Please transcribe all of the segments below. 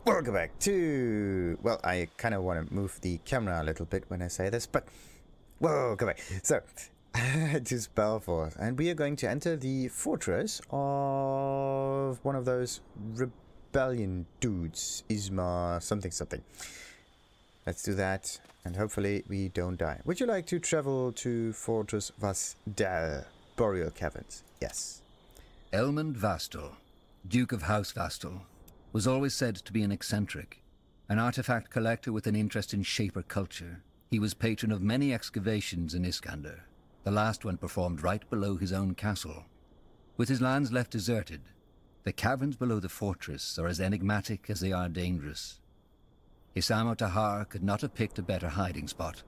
Welcome back to... Well, I kind of want to move the camera a little bit when I say this, but... Welcome back. So, to Spellforce. And we are going to enter the fortress of one of those rebellion dudes. Isma something something. Let's do that, and hopefully we don't die. Would you like to travel to Fortress Bastel, Boreal Caverns? Yes. Elmund Bastel, Duke of House Bastel, was always said to be an eccentric, an artifact collector with an interest in shaper culture. He was patron of many excavations in Iskander, the last one performed right below his own castle. With his lands left deserted, the caverns below the fortress are as enigmatic as they are dangerous. Isamo Tahar could not have picked a better hiding spot.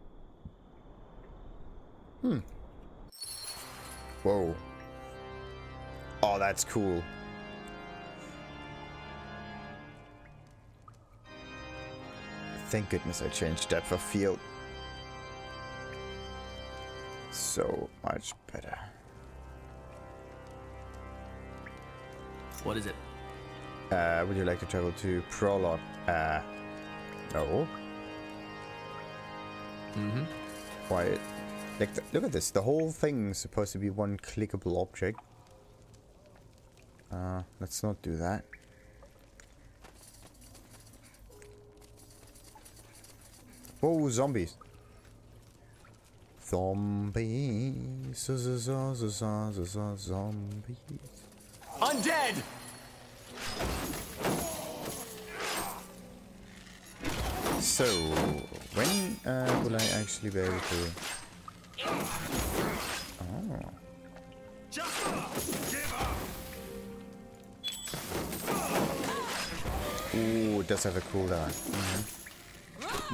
Whoa. Oh, that's cool. Thank goodness I changed depth of field. So much better. What is it? Would you like to travel to Prologue? No. Why? Like, look at this. The whole thing's supposed to be one clickable object. Let's not do that. Oh, zombies. Zombies. Zombies. Undead! So, when will I actually be able to... Oh. Ooh, it does have a cooldown.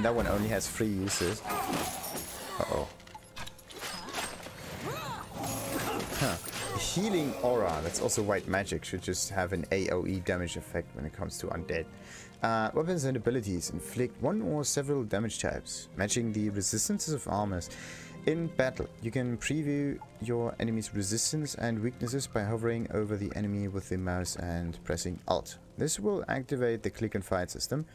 That one only has 3 uses. Uh-oh. Huh. Healing aura, that's also white magic, should just have an AoE damage effect when it comes to undead. Weapons and abilities inflict one or several damage types, matching the resistances of armors. In battle, you can preview your enemy's resistance and weaknesses by hovering over the enemy with the mouse and pressing Alt. This will activate the click and fight system.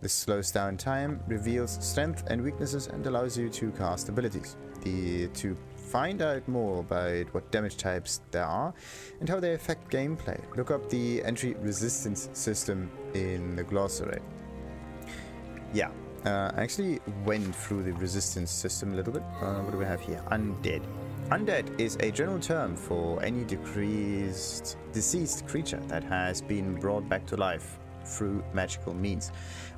This slows down time, reveals strength and weaknesses, and allows you to cast abilities. To find out more about what damage types there are and how they affect gameplay, look up the entry resistance system in the Glossary. Yeah, I actually went through the resistance system a little bit. What do we have here? Undead. Undead is a general term for any deceased creature that has been brought back to life through magical means,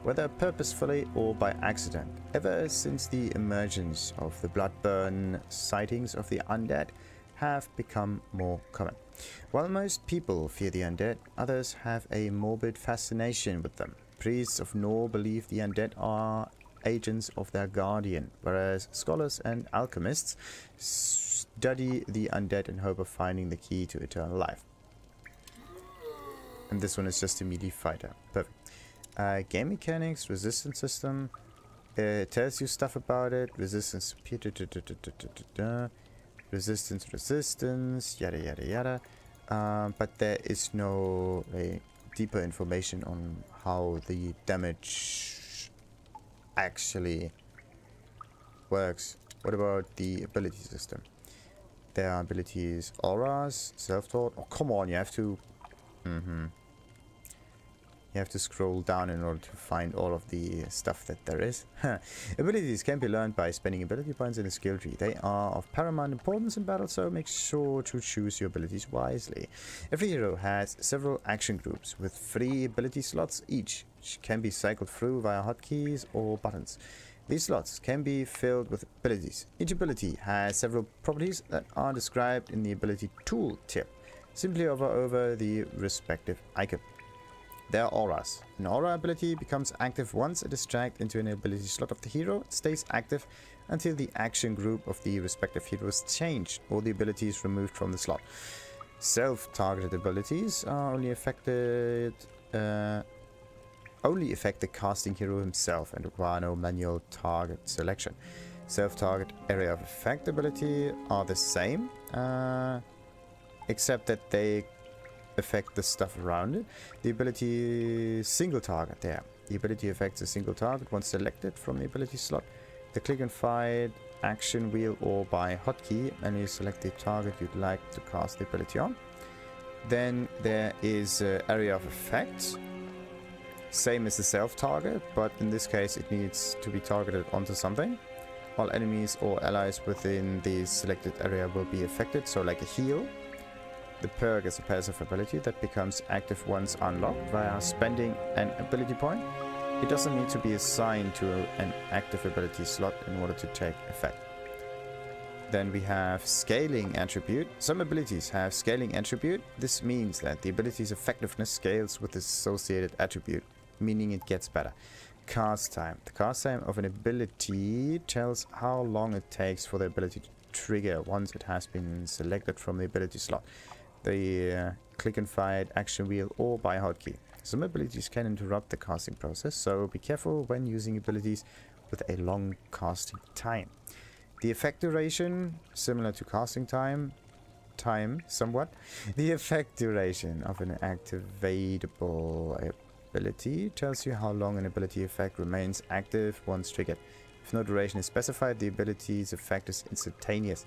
whether purposefully or by accident. Ever since the emergence of the Bloodburn, sightings of the undead have become more common. While most people fear the undead, others have a morbid fascination with them. Priests of Nor believe the undead are agents of their guardian, whereas scholars and alchemists study the undead in hope of finding the key to eternal life. And this one is just a melee fighter. Perfect. Game mechanics, resistance system. It tells you stuff about it. Resistance, resistance, yada yada yada. But there is no deeper information on how the damage actually works. What about the ability system? There are abilities, auras, self-taught. Oh, come on, you have to... You have to scroll down in order to find all of the stuff that there is. Abilities can be learned by spending ability points in a skill tree. They are of paramount importance in battle, so make sure to choose your abilities wisely. Every hero has several action groups with 3 ability slots each, which can be cycled through via hotkeys or buttons. These slots can be filled with abilities. Each ability has several properties that are described in the ability tooltip. Simply hover over the respective icon. There are auras. An aura ability becomes active once it is dragged into an ability slot of the hero. It stays active until the action group of the respective hero is changed or the ability is removed from the slot. Self-targeted abilities are only affect the casting hero himself and require no manual target selection. Self-target area of effect ability are the same, except that they affect the stuff around it. The ability single target there. The ability affects a single target once selected from the ability slot. The click and fight action wheel or by hotkey, and you select the target you'd like to cast the ability on. Then there is area of effect. Same as the self target, but in this case it needs to be targeted onto something. All enemies or allies within the selected area will be affected, so like a heal. The perk is a passive ability that becomes active once unlocked via spending an ability point. It doesn't need to be assigned to an active ability slot in order to take effect. Then we have scaling attribute. Some abilities have scaling attribute. This means that the ability's effectiveness scales with the associated attribute, meaning it gets better. Cast time. The cast time of an ability tells how long it takes for the ability to trigger once it has been selected from the ability slot. The click and fight action wheel or by hotkey. Some abilities can interrupt the casting process, so be careful when using abilities with a long casting time. The effect duration, similar to casting time somewhat. The effect duration of an activatable ability tells you how long an ability effect remains active once triggered. If no duration is specified, the ability's effect is instantaneous.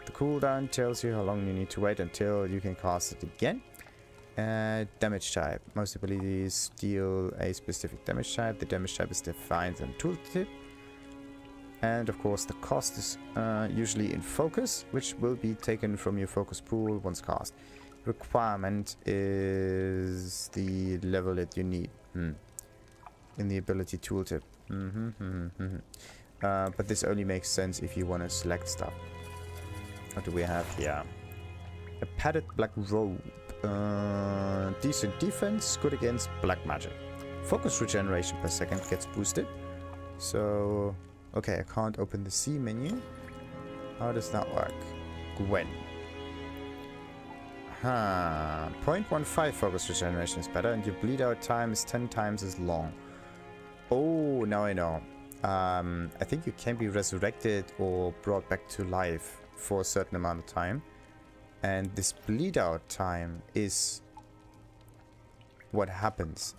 The cooldown tells you how long you need to wait until you can cast it again. Damage type. Most abilities deal a specific damage type. The damage type is defined in tooltip. And of course the cost is usually in focus, which will be taken from your focus pool once cast. Requirement is the level that you need in the ability tooltip. But this only makes sense if you want to select stuff. What do we have here? A padded black robe. Decent defense, good against black magic. Focus regeneration per second gets boosted. So, okay, I can't open the C menu. How does that work? Gwen. 0.15 focus regeneration is better, and your bleed out time is 10 times as long. Oh, now I know. I think you can be resurrected or brought back to life for a certain amount of time. And this bleed out time is what happens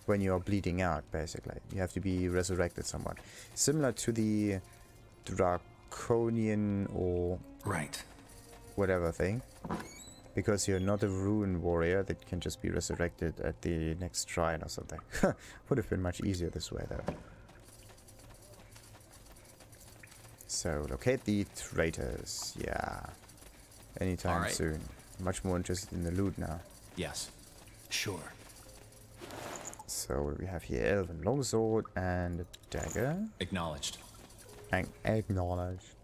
when you are bleeding out, basically. You have to be resurrected somewhat. Similar to the draconian or whatever thing. Because you're not a rune warrior that can just be resurrected at the next shrine or something. Would have been much easier this way though. So, locate the traitors. Yeah. Anytime soon. Much more interested in the loot now. Yes. Sure. So, what do we have here? Elven longsword and a dagger. Acknowledged. And acknowledged.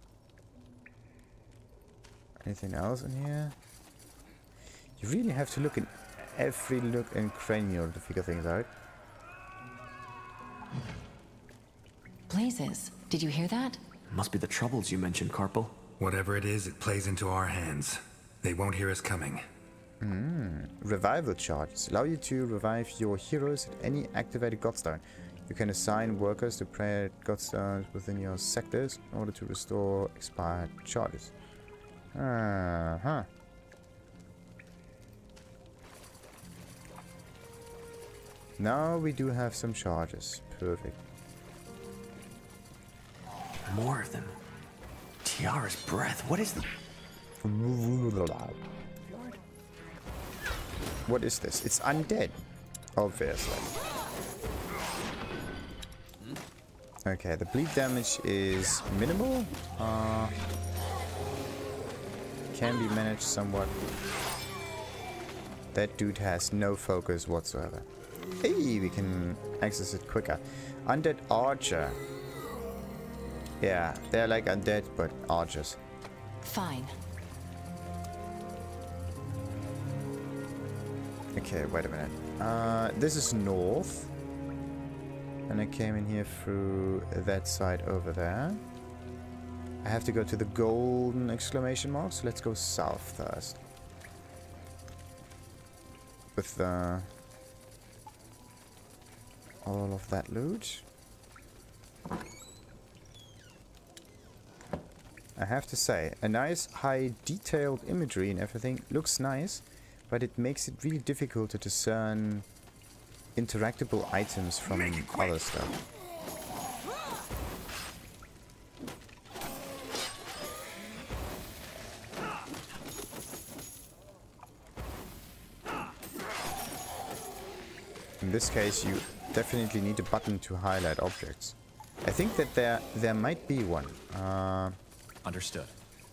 Anything else in here? You really have to look in every nook and cranial to figure things out. Blazes, did you hear that? Must be the troubles you mentioned, Carpal. Whatever it is, it plays into our hands. They won't hear us coming. Revival charges allow you to revive your heroes at any activated godstone. You can assign workers to pray at godstones within your sectors in order to restore expired charges. Now we do have some charges. Perfect. More of them. Tiara's breath. What is the... What is this? It's undead. Obviously. Okay, the bleed damage is minimal. Can be managed somewhat. That dude has no focus whatsoever. Hey, we can access it quicker. Undead archer. Yeah, they're like undead, but archers. Fine. Okay, wait a minute. This is north. And I came in here through that side over there. I have to go to the golden exclamation mark, so let's go south first. With all of that loot. I have to say, a nice high detailed imagery and everything looks nice, but it makes it really difficult to discern interactable items from other stuff. In this case, you definitely need a button to highlight objects. I think that there might be one. Understood.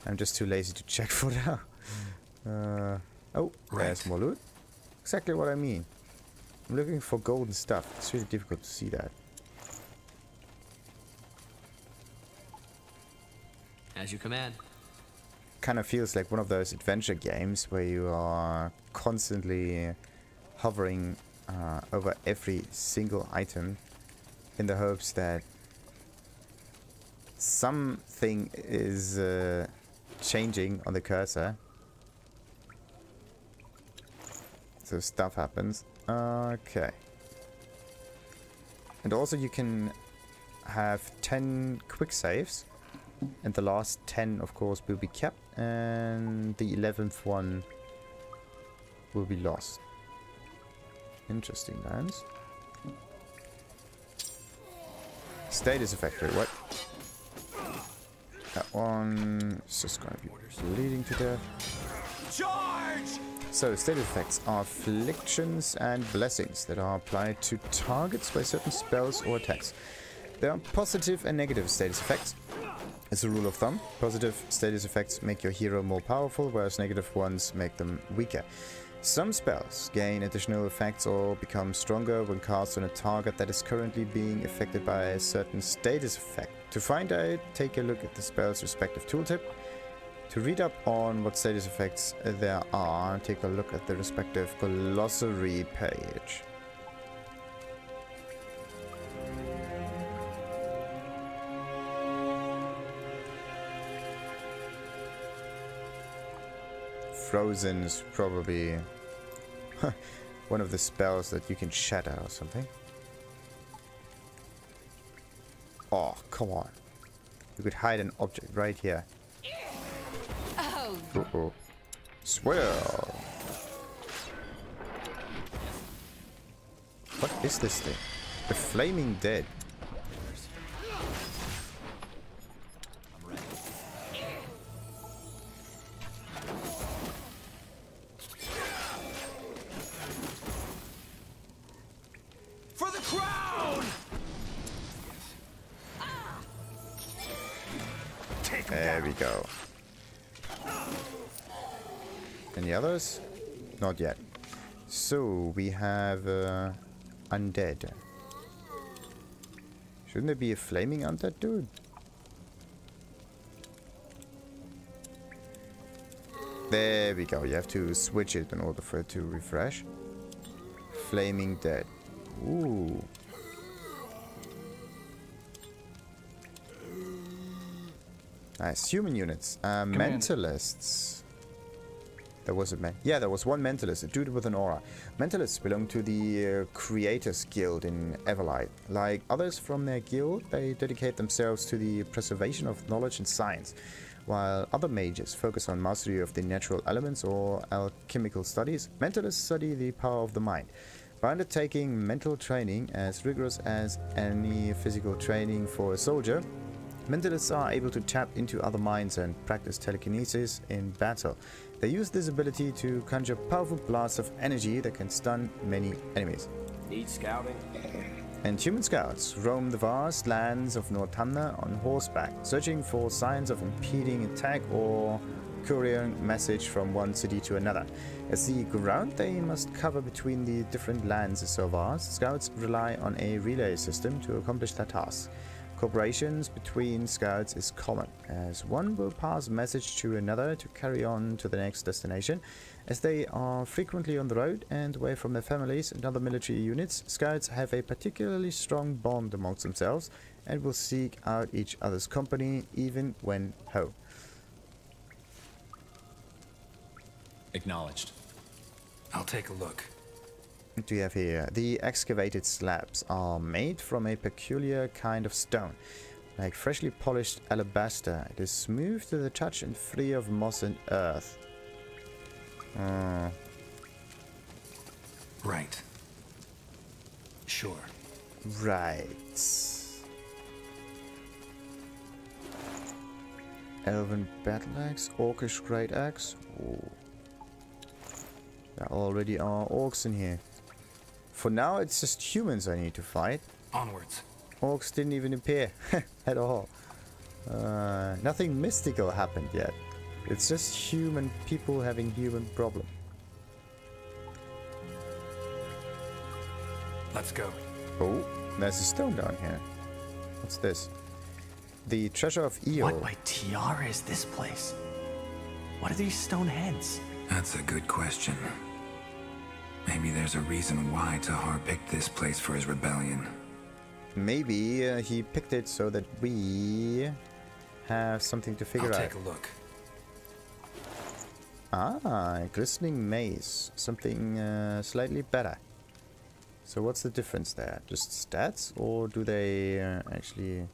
I'm just too lazy to check for now. Oh, there's more loot. Exactly what I mean. I'm looking for golden stuff. It's really difficult to see that. As you command. Kind of feels like one of those adventure games where you are constantly hovering over every single item in the hopes that something is changing on the cursor. So stuff happens. Okay. And also you can have 10 quick saves. And the last 10 of course will be kept. And the 11th one will be lost. Interesting lands. Status effect, what? That one is just gonna be bleeding to death. Charge! So, status effects are afflictions and blessings that are applied to targets by certain spells or attacks. There are positive and negative status effects. As a rule of thumb, positive status effects make your hero more powerful, whereas negative ones make them weaker. Some spells gain additional effects or become stronger when cast on a target that is currently being affected by a certain status effect. To find out, take a look at the spell's respective tooltip. To read up on what status effects there are, take a look at the respective glossary page. Frozen's probably one of the spells that you can shatter or something. Oh, come on. You could hide an object right here. Uh-oh. Swirl. What is this thing? The Flaming Dead. There we go. Any others? Not yet. So we have undead. Shouldn't there be a flaming undead dude? There we go. You have to switch it in order for it to refresh. Flaming dead. Ooh. Nice. Human units. Mentalists. There was a there was one mentalist, a dude with an aura. Mentalists belong to the Creators Guild in Everlight. Like others from their guild, they dedicate themselves to the preservation of knowledge and science, while other mages focus on mastery of the natural elements or alchemical studies. Mentalists study the power of the mind. By undertaking mental training as rigorous as any physical training for a soldier, Mentalists are able to tap into other minds and practice telekinesis in battle. They use this ability to conjure powerful blasts of energy that can stun many enemies. Need scouting? And human scouts roam the vast lands of Northander on horseback, searching for signs of impeding attack or couriering message from one city to another. As the ground they must cover between the different lands is so vast, scouts rely on a relay system to accomplish their task. Cooperations between scouts is common, as one will pass a message to another to carry on to the next destination. As they are frequently on the road and away from their families and other military units, scouts have a particularly strong bond amongst themselves and will seek out each other's company even when home. Acknowledged. I'll take a look. What do you have here? The excavated slabs are made from a peculiar kind of stone, like freshly polished alabaster. It is smooth to the touch and free of moss and earth. Right. Sure. Right. Elven battle axe, orcish great axe. Oh. There already are orcs in here. For now, it's just humans I need to fight. Onwards. Orcs didn't even appear at all. Nothing mystical happened yet. It's just human people having human problem. Let's go. Oh, there's a stone down here. What's this? The treasure of Io. What by Tiara is this place? What are these stone heads? That's a good question. Maybe there's a reason why Tahar picked this place for his rebellion. Maybe he picked it so that we have something to figure out. I'll take a look. Ah, glistening maze. Something slightly better. So what's the difference there? Just stats, or do they actually...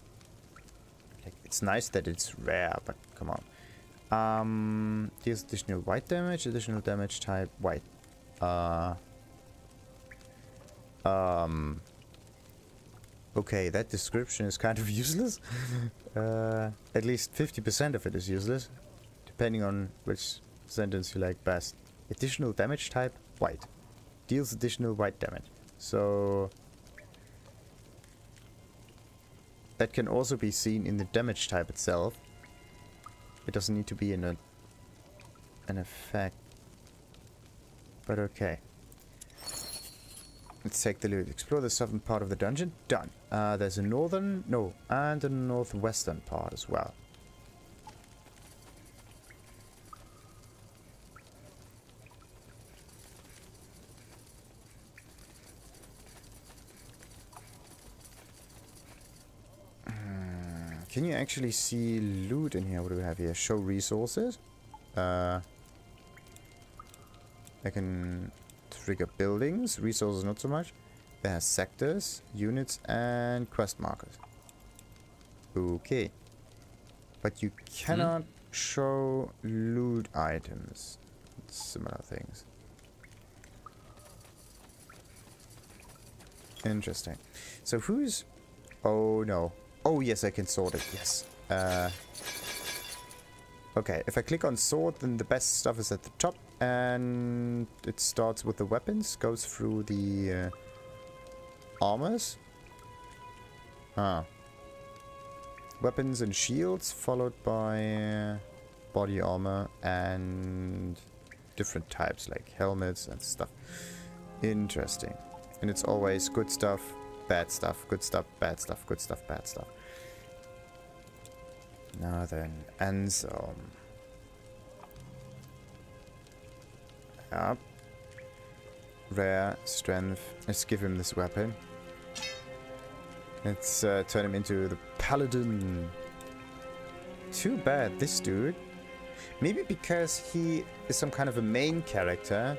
Like, it's nice that it's rare, but come on. Deals additional white damage, additional damage type white. Okay, that description is kind of useless. At least 50% of it is useless, depending on which sentence you like best. Additional damage type white. Deals additional white damage. So that can also be seen in the damage type itself. It doesn't need to be in an effect. But okay. Let's take the loot. Explore the southern part of the dungeon. Done. There's a northern... No, and a northwestern part as well. Can you actually see loot in here? What do we have here? Show resources. I can trigger buildings. Resources not so much. There are sectors, units, and quest markers. Okay. But you cannot show loot items. Similar things. Interesting. So who's... Oh no. Oh yes, I can sort it. Yes. Okay, if I click on sort, then the best stuff is at the top, and it starts with the weapons, goes through the armors. Weapons and shields, followed by body armor and different types like helmets and stuff. Interesting. And it's always good stuff, bad stuff, good stuff, bad stuff, good stuff, bad stuff. Now then, Ansem. Yep. Rare, strength. Let's give him this weapon. Let's turn him into the Paladin. Too bad, this dude. Maybe because he is some kind of a main character.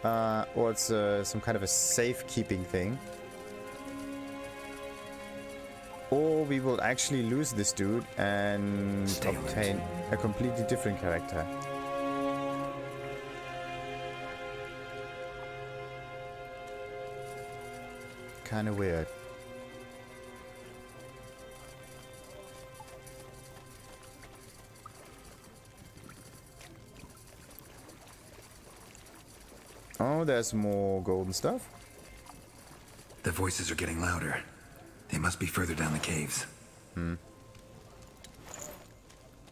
Or it's some kind of a safekeeping thing. Or we will actually lose this dude and obtain a completely different character. Kinda weird. Oh, there's more golden stuff. The voices are getting louder. They must be further down the caves.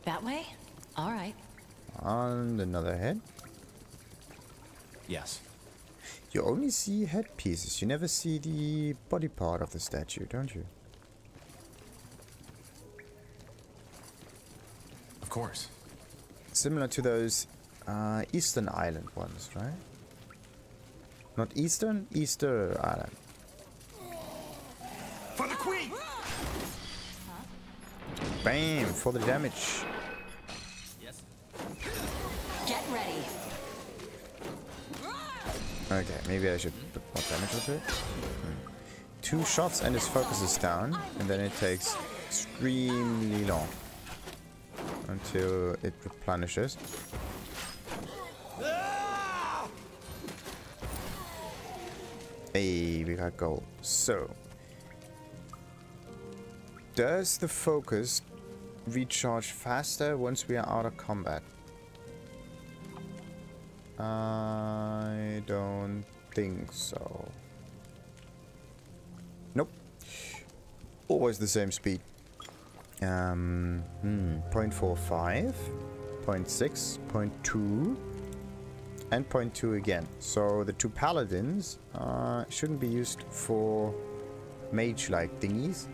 That way? All right. And another head. Yes. You only see headpieces. You never see the body part of the statue, don't you? Of course. Similar to those Eastern Island ones, right? Not Eastern? Easter Island. For the queen! Bam! For the damage. Yes. Get ready. Okay, maybe I should put more damage onto it. 2 shots and his focus is down, and then it takes extremely long until it replenishes. Hey, we got gold. So, does the focus recharge faster once we are out of combat? I don't think so. Nope. Always the same speed. 0.45, 0.6, 0.2, and 0.2 again. So the two paladins shouldn't be used for mage-like thingies.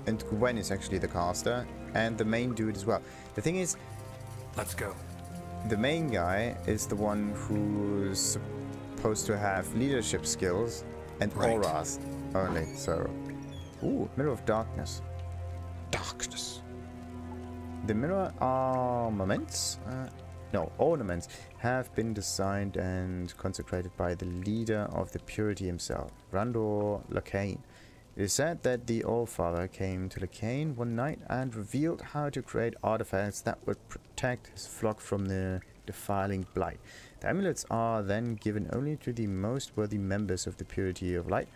And Gwen is actually the caster, and the main dude as well. The thing is, Let's go. the main guy is the one who's supposed to have leadership skills and auras only. So, ooh, Mirror of Darkness. Darkness. The mirror armaments, no, ornaments, have been designed and consecrated by the leader of the Purity himself, Randor Lacane. It is said that the Allfather came to Lacane one night and revealed how to create artifacts that would protect his flock from the defiling blight. The amulets are then given only to the most worthy members of the Purity of Light.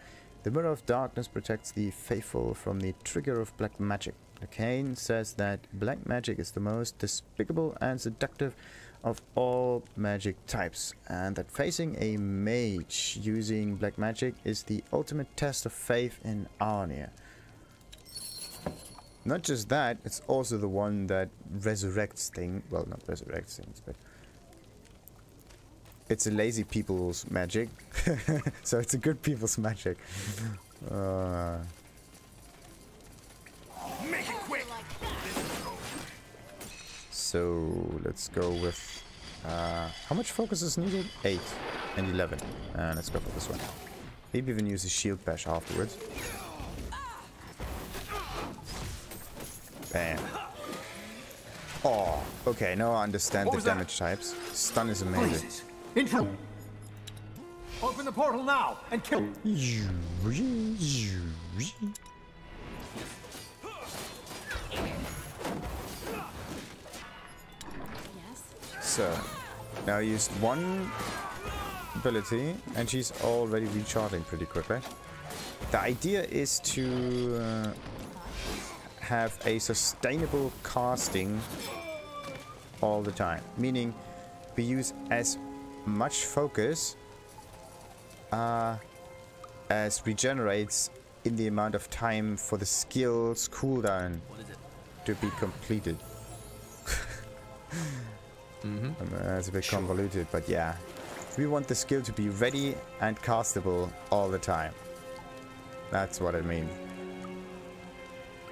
The Mirror of Darkness protects the faithful from the trigger of black magic. Lacane says that black magic is the most despicable and seductive of all magic types, and that facing a mage using black magic is the ultimate test of faith in Arnia. Not just that, it's also the one that resurrects things. Well, not resurrects things, but it's a lazy people's magic. So it's a good people's magic. Make it quick. So let's go with how much focus is needed? 8 and 11. Let's go for this one. Maybe even use a shield bash afterwards. Bam. Oh, okay, now I understand the damage types. Stun is amazing. Intro. Open the portal now and kill. So, now I used one ability and she's already recharging pretty quickly. The idea is to have a sustainable casting all the time, meaning we use as much focus as regenerates in the amount of time for the skill's cooldown to be completed. It's a bit convoluted, but yeah. We want the skill to be ready and castable all the time. That's what I mean.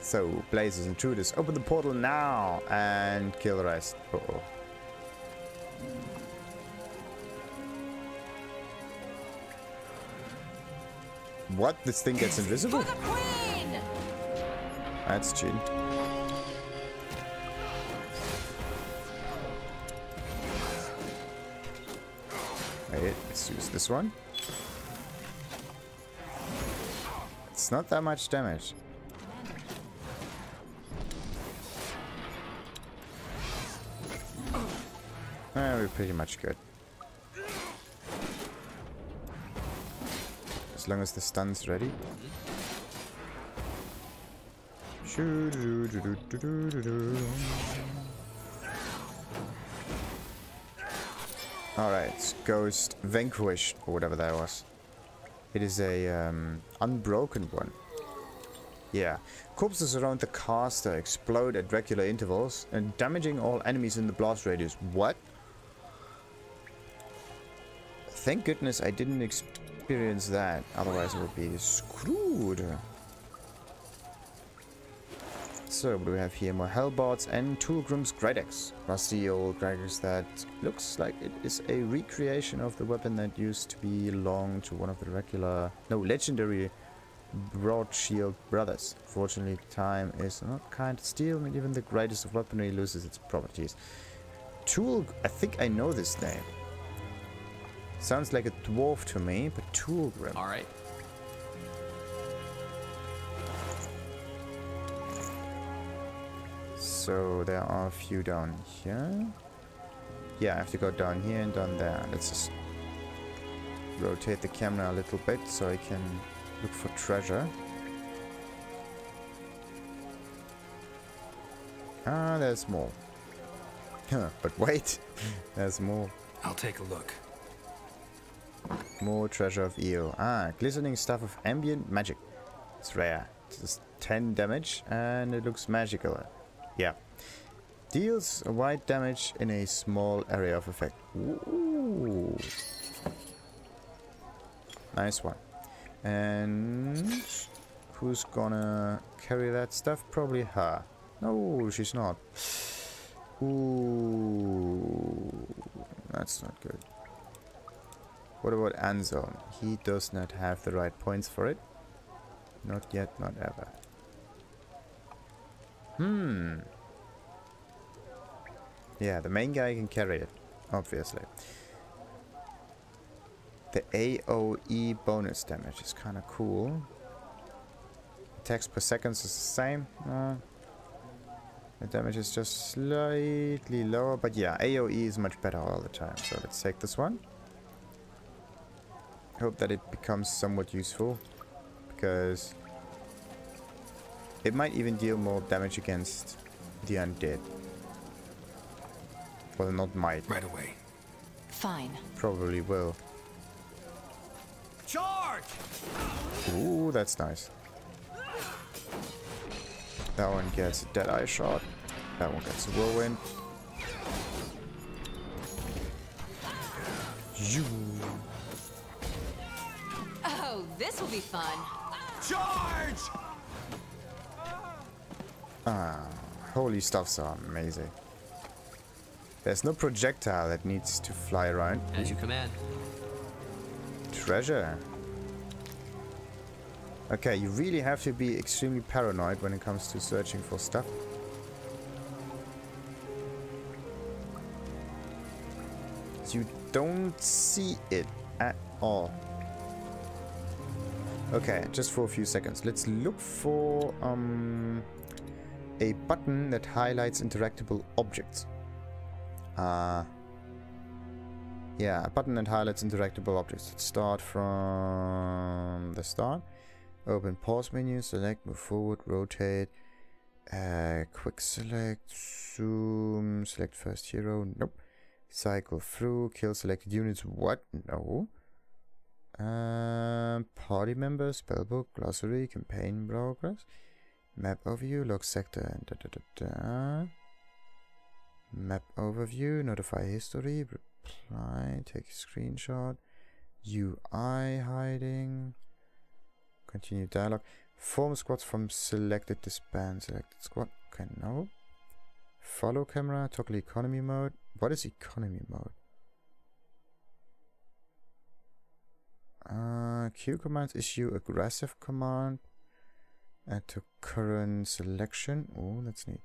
So, Blazers, Intruders, open the portal now and kill the rest. Uh-oh. What? This thing gets invisible? That's cheating. Wait, let's use this one. It's not that much damage. We're pretty much good. As long as the stun's ready. Alright, Ghost Vanquished, or whatever that was. It is a unbroken one. Yeah. Corpses around the caster explode at regular intervals and damaging all enemies in the blast radius. What? Thank goodness I didn't experience that, otherwise I would be screwed. So, what do we have here? More Hellbots and Tulgrim's Greatex. Rusty old Greatex that looks like it is a recreation of the weapon that used to belong to one of the legendary Broad Shield brothers. Fortunately, time is not kind to steal, and even the greatest of weaponry loses its properties. I think I know this name. Sounds like a dwarf to me, but Tulgrim. Alright. So there are a few down here. Yeah, I have to go down here and down there. Let's just rotate the camera a little bit so I can look for treasure. Ah, there's more. But wait, there's more. I'll take a look. More treasure of EO. Ah, glistening stuff of ambient magic. It's rare. It's 10 damage and it looks magical. Yeah. Deals wide damage in a small area of effect. Ooh. Nice one. And who's gonna carry that stuff? Probably her. No, she's not. Ooh. That's not good. What about Anselm? He does not have the right points for it. Not yet, not ever. Yeah, the main guy can carry it, obviously. The AoE bonus damage is kind of cool. Attacks per second is the same. The damage is just slightly lower, but yeah, AoE is much better all the time. So let's take this one. Hope that it becomes somewhat useful, because it might even deal more damage against the undead. Well, not might. Right away. Fine. Probably will. Charge! Ooh, that's nice. That one gets a Deadeye shot. That one gets a whirlwind. You. Oh, this will be fun. Charge! Ah, holy stuffs are amazing. There's no projectile that needs to fly around. As you command. Treasure. Okay, you really have to be extremely paranoid when it comes to searching for stuff. You don't see it at all. Okay, just for a few seconds. Let's look for a button that highlights interactable objects. Yeah, a button that highlights interactable objects. Let's start from the start. Open pause menu, select, move forward, rotate, quick select, zoom, select first hero, nope. Cycle through, kill selected units, what? No. Party members, spellbook, glossary, campaign progress, map overview, log sector, and map overview, notify history, reply, take a screenshot, UI hiding, continue dialogue, form squads from selected disband, selected squad, okay, no. Follow camera, toggle economy mode. What is economy mode? Q commands, issue aggressive command. Add to current selection. Oh, that's neat.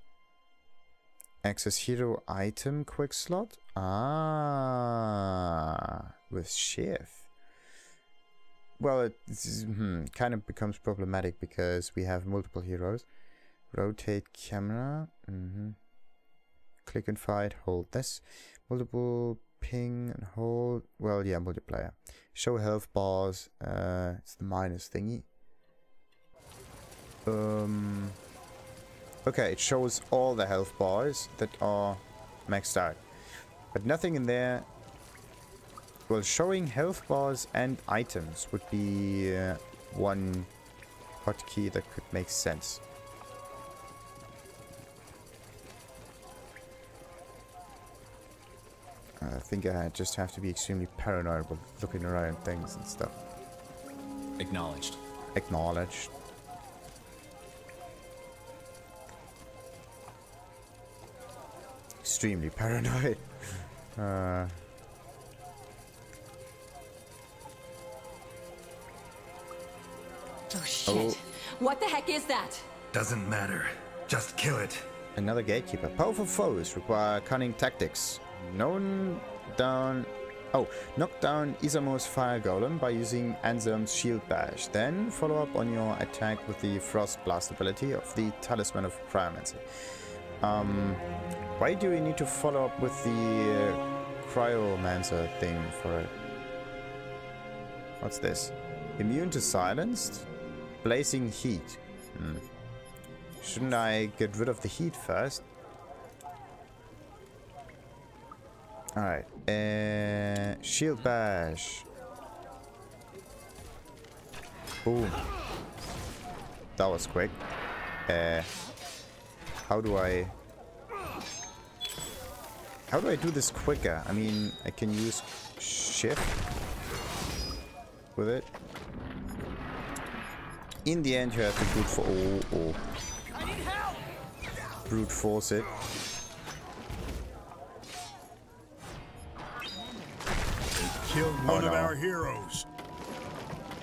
Access hero item quick slot. Ah, with shift. Well, it kind of becomes problematic because we have multiple heroes. Rotate camera. Click and fight. Hold this. Multiple ping and hold. Well, yeah, multiplayer. Show health bars. It's the minus thingy. Okay, it shows all the health bars that are maxed out, but nothing in there. Well, showing health bars and items would be one hotkey that could make sense. I think I just have to be extremely paranoid with looking around things and stuff. Acknowledged. Acknowledged. Extremely paranoid. Oh shit. Oh. What the heck is that? Doesn't matter. Just kill it. Another gatekeeper. Powerful foes require cunning tactics. Knock down Isamo's Firegolem by using Anselm's shield bash. Then follow up on your attack with the Frost Blast ability of the Talisman of Cryomancy. Why do we need to follow up with the Cryomancer thing for it? What's this? Immune to silenced? Blazing heat. Shouldn't I get rid of the heat first? Alright. Shield bash. Boom. That was quick. How do I do this quicker? I mean, I can use shift with it. In the end, you have to brute force it. Killed one of our heroes.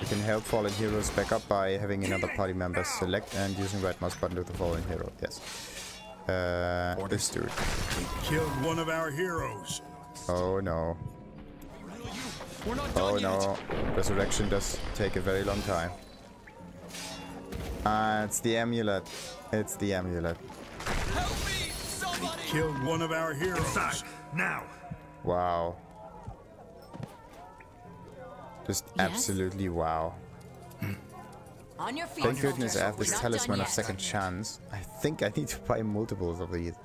You can help fallen heroes back up by having another party member select and using right mouse button to the fallen hero. Yes. This dude. Killed one of our heroes. Oh no. Oh no. Resurrection does take a very long time. It's the amulet. It's the amulet. Help me, somebody! Killed one of our heroes. Inside, now. Wow. Just absolutely wow. On your feet. Thank goodness I have We're this not talisman done of yet. second chance. I think I need to buy multiples of these.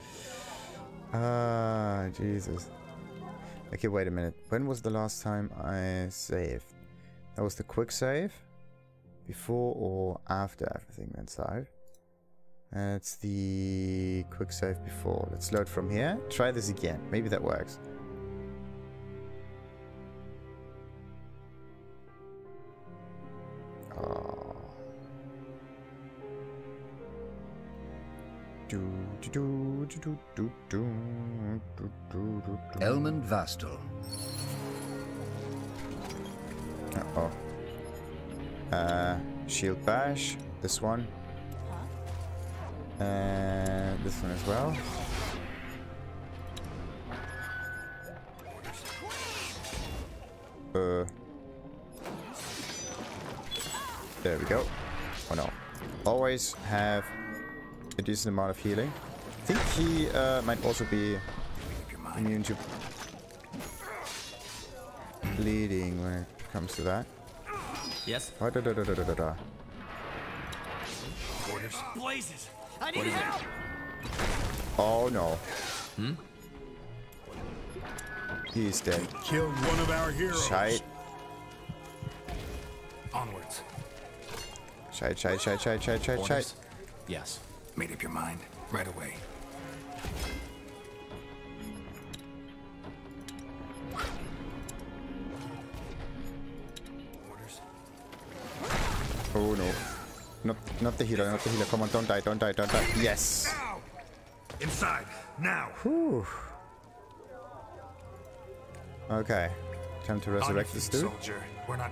Ah, Jesus. Okay, wait a minute. When was the last time I saved? That was the quick save? Before or after everything went live? That's the quick save before. Let's load from here. Try this again. Maybe that works. Oh. Elmond Vastal. Uh-oh. Shield bash. This one. And this one as well. There we go. Oh no. Always have a decent amount of healing. I think he might also be immune to bleeding when it comes to that. Yes? Oh, Orders. Blazes! I need help! oh no. He's dead. Killed one of our heroes. Shite. Onwards. Shite. Orders? Yes. Made up your mind right away. Orders. Oh no. Not the healer, not the healer. Come on, don't die. Yes. Ow! Inside, now. Whew. Okay. Time to resurrect this dude. Soldier. We're not.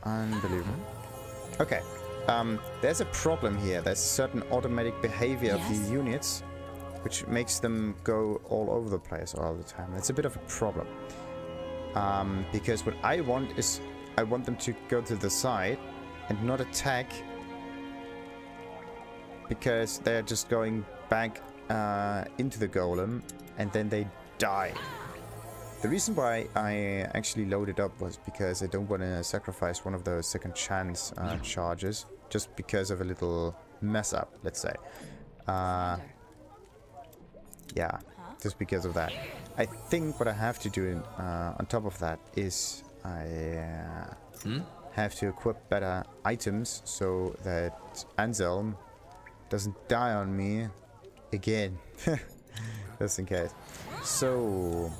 Unbelievable. Okay. There's a problem here. There's certain automatic behavior of the units, which makes them go all over the place all the time. It's a bit of a problem. Because what I want is, I want them to go to the side and not attack, because they're just going back into the golem and then they die. The reason why I actually loaded up was because I don't want to sacrifice one of those second chance charges just because of a little mess up, let's say. Yeah, just because of that. I think what I have to do on top of that is I have to equip better items so that Anselm doesn't die on me again. Just in case. So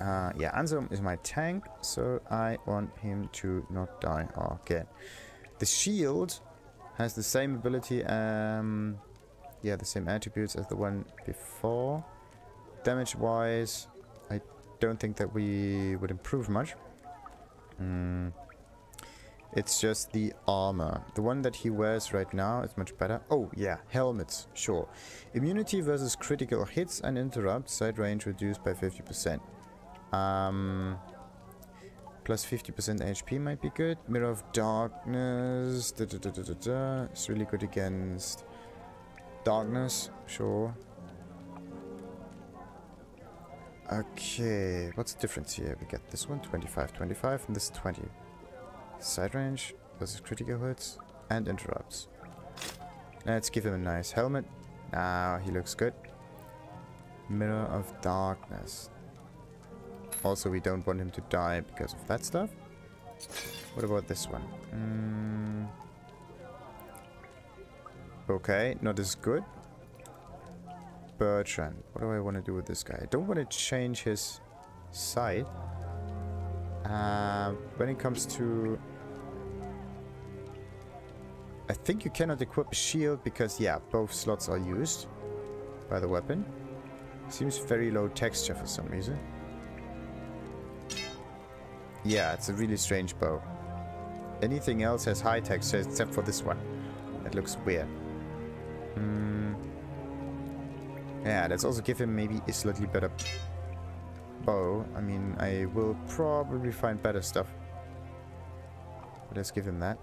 yeah, Anselm is my tank, so I want him to not die again. The shield has the same ability, yeah, the same attributes as the one before. Damage wise, I don't think that we would improve much. It's just the armor. The one that he wears right now is much better. Oh yeah, helmets, sure. Immunity versus critical hits and interrupts, side range reduced by 50%. Plus 50% HP might be good. Mirror of Darkness. It's really good against darkness, sure. Okay, what's the difference here? We get this one, 25, 25, and this 20. Side range versus critical hits and interrupts. Let's give him a nice helmet. Now he looks good. Mirror of Darkness. Also, we don't want him to die because of that stuff. What about this one? Okay, not as good. Bertrand. What do I want to do with this guy? I don't want to change his side. When it comes to... I think you cannot equip a shield because, yeah, both slots are used by the weapon. Seems very low texture for some reason. Yeah, it's a really strange bow. Anything else has high texture except for this one. That looks weird. Yeah, let's also give him maybe a slightly better bow. I mean, I will probably find better stuff. But let's give him that.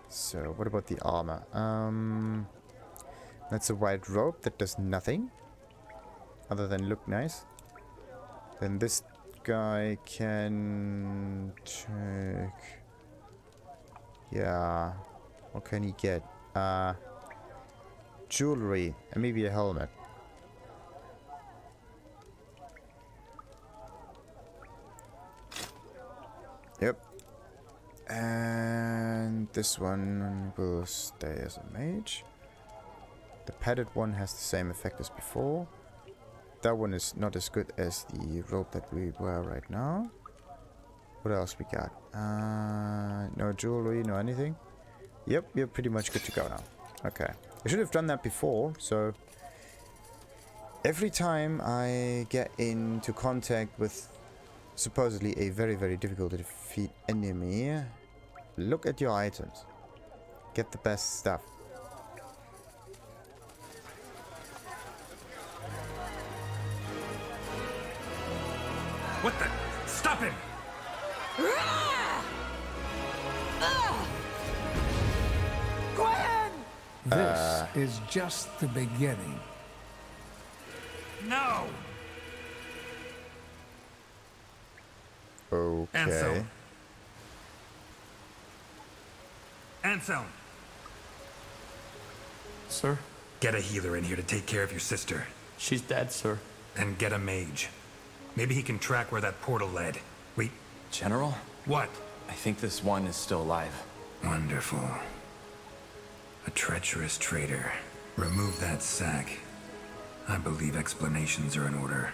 So, what about the armor? That's a white robe that does nothing. Other than look nice. Then this guy can take... Yeah. What can he get? Jewelry. And maybe a helmet. Yep. And this one will stay as a mage. The padded one has the same effect as before. That one is not as good as the robe that we wear right now. What else we got? No jewelry, no anything. Yep, we're pretty much good to go now. Okay. I should have done that before, so... Every time I get into contact with supposedly a very, very difficult to defeat enemy, look at your items. Get the best stuff. What the? Stop him! Gwen! This is just the beginning. No! Okay. Anselm. Anselm! Sir? Get a healer in here to take care of your sister. She's dead, sir. And get a mage. Maybe he can track where that portal led. Wait. General? What? I think this one is still alive. Wonderful. A treacherous traitor. Remove that sack. I believe explanations are in order.